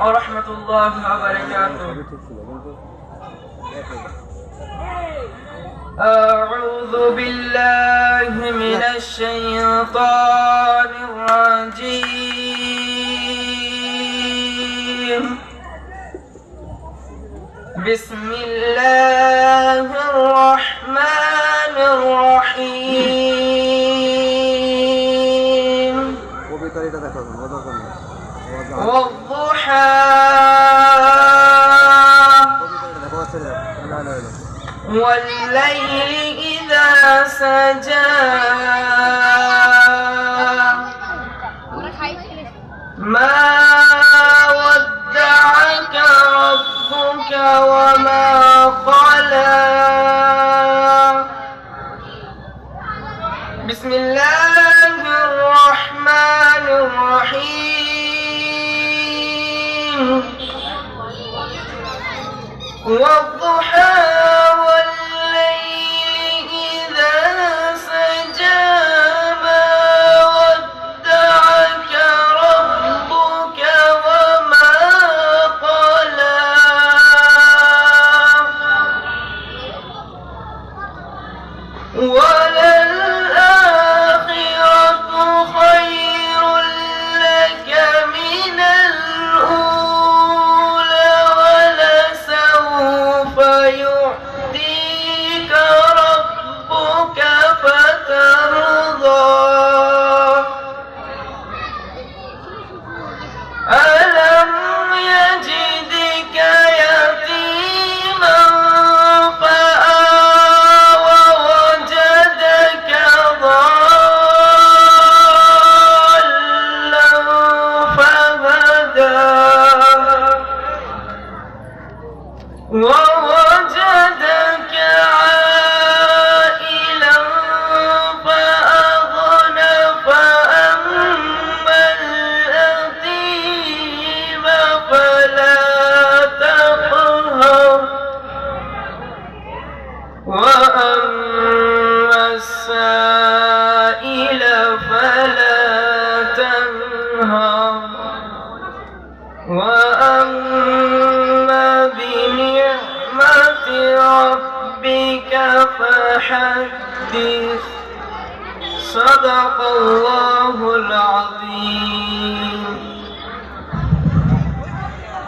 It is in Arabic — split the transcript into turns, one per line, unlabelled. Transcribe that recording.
ورحمة الله وبركاته. أعوذ بالله من الشيطان الرجيم. بسم الله الرحمن الرحيم. والضحى والليل إذا سجى ما ودعك ربك وما قلى. بسم الله الرحمن الرحيم. والضحى والليل إذا سجى ما ودعك ربك وما قلى. وللآخرة خير لك من الأولى ولسوف يعطيك ربك فترضى. ألم يجدك يتيما فآوى ووجدك ضالا فهدى ووجدك عائلا فأغنى فأما اليتيم فلا تقهر وأما السائل فلا تنهر وأما بنعمة ربك فحدث. صدق الله العظيم.